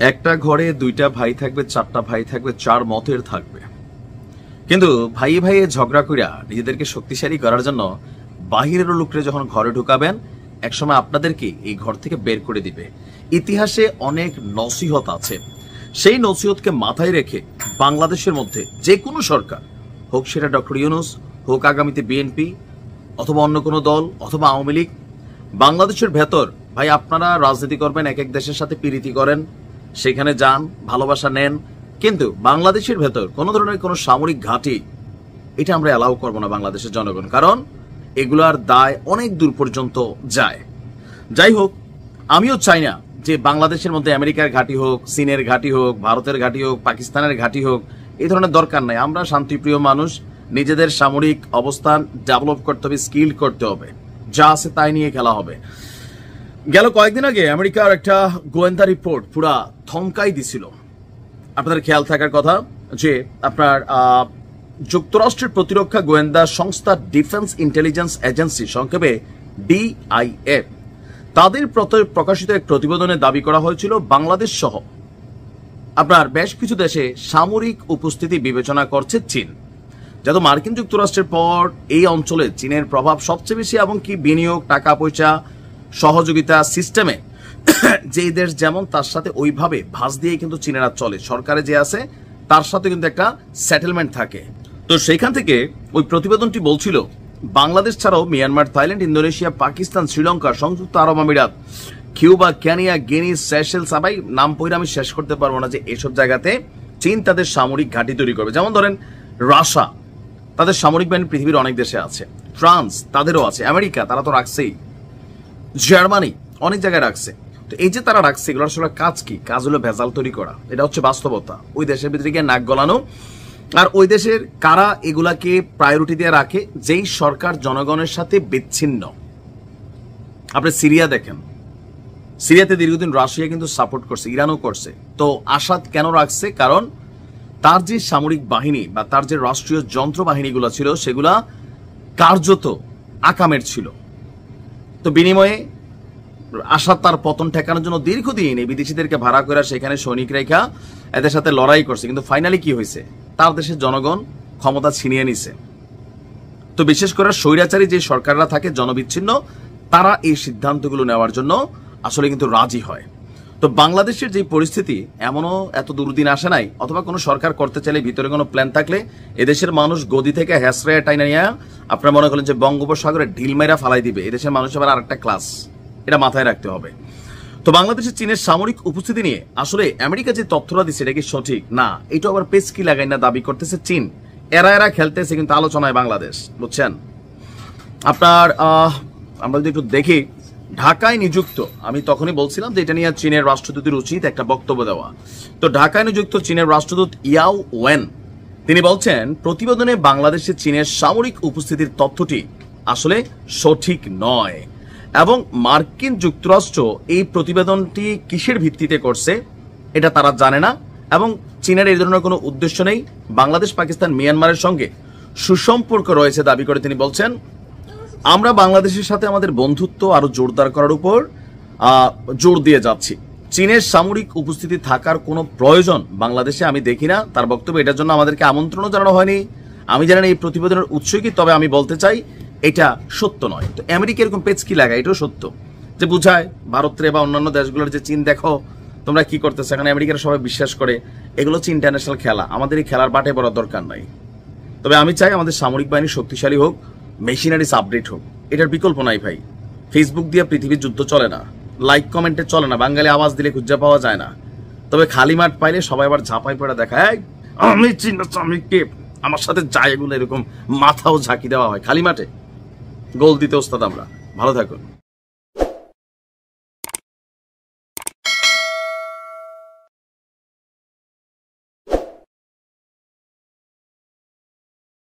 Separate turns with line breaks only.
একটা ঘরে দুইটা ভাই থাকবে, চারটা ভাই থাকবে, চার মতের থাকবে, কিন্তু ভাইয়ে ভাইয়ে ঝগড়া কইরা নিজেদেরকে শক্তিশালী করার জন্য বাহিরের লোকরে যখন ঘরে ঢুকাবেন, একসময় আপনাদেরকে এই ঘর থেকে বের করে দিবে। ইতিহাসে অনেক নসিহত আছে, সেই নসিহতকে মাথায় রেখে বাংলাদেশের মধ্যে যে কোনো সরকার হোক, সেটা ডক্টর ইউনূস হোক, আগামীতে বিএনপি অথবা অন্য কোনো দল অথবা আওয়ামী লীগ, বাংলাদেশের ভেতর ভাই আপনারা রাজনীতি করবেন, এক এক দেশের সাথে প্রীতি করেন, সেখানে যান, ভালোবাসা নেন, কিন্তু বাংলাদেশের ভেতর কোনো ধরনের কোনো সামরিক ঘাঁটি এটা আমরা অ্যালাউ করবো না বাংলাদেশের জনগণ, কারণ এগুলার দায় অনেক দূর পর্যন্ত যায়। যাই হোক, আমিও চাই না যে বাংলাদেশের মধ্যে আমেরিকার ঘাঁটি হোক, চীনের ঘাঁটি হোক, ভারতের ঘাঁটি হোক, পাকিস্তানের ঘাঁটি হোক, এই ধরনের দরকার নাই। আমরা শান্তিপ্রিয় মানুষ, নিজেদের সামরিক অবস্থান ডেভেলপ করতে হবে, স্কিল করতে হবে, যা আছে তাই নিয়ে খেলা হবে। গেল কয়েকদিন আগে আমেরিকার একটা গোয়েন্দা রিপোর্ট পুরা থমকাই দিছিল। আপনাদের খেয়াল থাকার কথা যে আপনার যুক্তরাষ্ট্রের প্রতিরক্ষা গোয়েন্দা সংস্থা ডিফেন্স ইন্টেলিজেন্স এজেন্সি, সংক্ষেপে ডিআইএ, তাদের প্রকাশিত এক প্রতিবেদনে দাবি করা হয়েছিল বাংলাদেশ সহ আপনার বেশ কিছু দেশে সামরিক উপস্থিতি বিবেচনা করছে চীন। যেহেতু মার্কিন যুক্তরাষ্ট্রের পর এই অঞ্চলে চীনের প্রভাব সবচেয়ে বেশি, এবং কি বিনিয়োগ, টাকা পয়সা, সহযোগিতা সিস্টেমে যেই দেশ যেমন তার সাথে ওইভাবে ভাঁজ দিয়ে কিন্তু চীনেরা চলে। সরকারে যে আছে তার সাথে কিন্তু একটা সেটেলমেন্ট থাকে। তো সেইখান থেকে ওই প্রতিবেদনটি বলছিল বাংলাদেশ ছাড়াও Myanmar, Thailand, Indonesia, Pakistan, Sri Lanka, সংযুক্ত আরব আমিরাত, কিউবা, কেনিয়া, গিনি, সেশেলস, সবাই নাম পড়ে আমি শেষ করতে পারবো না, যে এসব জায়গাতে চীন তাদের সামরিক ঘাঁটি তৈরি করবে। যেমন ধরেন রাশিয়া, তাদের সামরিক বাহিনী পৃথিবীর অনেক দেশে আছে, ফ্রান্স তাদেরও আছে, আমেরিকা তারা তো রাখছেই, জার্মানি অনেক জায়গায় রাখছে। তো এই যে তারা রাখছে, এগুলো আসলে কাজ কি? কাজ হলো ভেজাল তৈরি করা। এটা হচ্ছে বাস্তবতা। ওই দেশের ভিতরে গিয়ে নাক গলানো, আর ওই দেশের কারা এগুলাকে প্রায়োরিটি দিয়ে রাখে, যেই সরকার জনগণের সাথে বিচ্ছিন্ন। আপনি সিরিয়া দেখেন, সিরিয়াতে দীর্ঘদিন রাশিয়া কিন্তু সাপোর্ট করছে, ইরানও করছে। তো আসাদ কেন রাখছে? কারণ তার যে সামরিক বাহিনী বা তার যে রাষ্ট্রীয় যন্ত্র বাহিনীগুলো ছিল, সেগুলা কার্যত আকামের ছিল। তো বিনিময়ে আসাদ তার পতন ঠেকানোর জন্য দীর্ঘদিন এই বিদেশিদেরকে ভাড়া করে সেখানে সৈনিক রেখা এদের সাথে লড়াই করছে, কিন্তু ফাইনালি কি হয়েছে? তার দেশের জনগণ ক্ষমতা ছিনিয়ে নিছে। তো বিশেষ করে স্বৈরাচারী যে সরকাররা থাকে, জনবিচ্ছিন্ন, তারা এই সিদ্ধান্তগুলো নেওয়ার জন্য আসলে কিন্তু রাজি হয়। তো বাংলাদেশের যে পরিস্থিতি, এমনও এত দুর্দিন আসে নাই, অথবা কোনো সরকার করতে চাইলে ভিতরে কোনো প্ল্যান থাকলে এদেশের মানুষ গদি থেকে হ্যাসরায় টাইনা নিয়ে আপনারা মনে করেন যে বঙ্গোপসাগরে ঢিল মেরা ফালাই দিবে। এদেশের মানুষ আবার আরেকটা ক্লাস, এটা মাথায় রাখতে হবে। তো বাংলাদেশে চীনের সামরিক উপস্থিতি নিয়ে আসলে আমেরিকা যে তথ্যটা দিচ্ছে, এটা কি সঠিক না? এটা আবার পেচকি লাগাই না দাবি করতেছে চীন। এরা খেলতেছে কিন্তু আলোচনায় বাংলাদেশ, বুঝছেন? আপনার আমরা যদি একটু দেখি, ঢাকায় নিযুক্ত, আমি তখনই বলছিলাম যে এটা নিয়ে চীনের রাষ্ট্রদূতের উচিত একটা বক্তব্য দেওয়া। তো ঢাকায় নিযুক্ত চীনের রাষ্ট্রদূত ইয়াও ওয়েন, তিনি বলছেন প্রতিবেদনে বাংলাদেশে চীনের সামরিক উপস্থিতির তথ্যটি আসলে সঠিক নয়, এবং মার্কিন যুক্তরাষ্ট্র এই প্রতিবেদনটি কিসের ভিত্তিতে করছে এটা তারা জানে না, এবং চীনের এই ধরনের কোনো উদ্দেশ্য নেই। বাংলাদেশ, পাকিস্তান, মিয়ানমারের সঙ্গে সুসম্পর্ক রয়েছে দাবি করে তিনি বলছেন, আমরা বাংলাদেশের সাথে আমাদের বন্ধুত্ব আরো জোরদার করার উপর জোর দিয়ে যাচ্ছি। চীনের সামরিক উপস্থিতি থাকার কোনো প্রয়োজন বাংলাদেশে আমি দেখি না। তার বক্তব্য, এটার জন্য আমাদেরকে আমন্ত্রণও জানানো হয়নি, আমি জানি না এই প্রতিবেদনের উৎস কি, তবে আমি বলতে চাই এটা সত্য নয়। তো আমেরিকা এরকম পেচকি লাগায়, এটাও সত্য, যে বুঝায় ভারতের বা অন্যান্য দেশগুলোর যে চীন দেখো তোমরা কি করতেছো, এখানে আমেরিকার সবাই বিশ্বাস করে এগুলো হচ্ছে ইন্টারন্যাশনাল খেলা, আমাদের এই খেলার বাটে পড়ার দরকার নাই। তবে আমি চাই আমাদের সামরিক বাহিনী শক্তিশালী হোক, মেশিনারিজ আপডেট হোক, এটার বিকল্প নাই ভাই। ফেসবুক দিয়ে পৃথিবীর যুদ্ধ চলে না, লাইক কমেন্টে চলে না, বাঙালি আওয়াজ দিলে খুঁজে পাওয়া যায় না। তবে খালি মাঠ পাইলে সবাই আবার ঝাঁপাই পড়ে দেখায় আমি চীন, আমি কে, আমার সাথে যায়, এগুলো এরকম মাথাও ঝাঁকি দেওয়া হয় খালি মাঠে। গোল দিতে ওস্তাদ আমরা। ভালো থাকুন।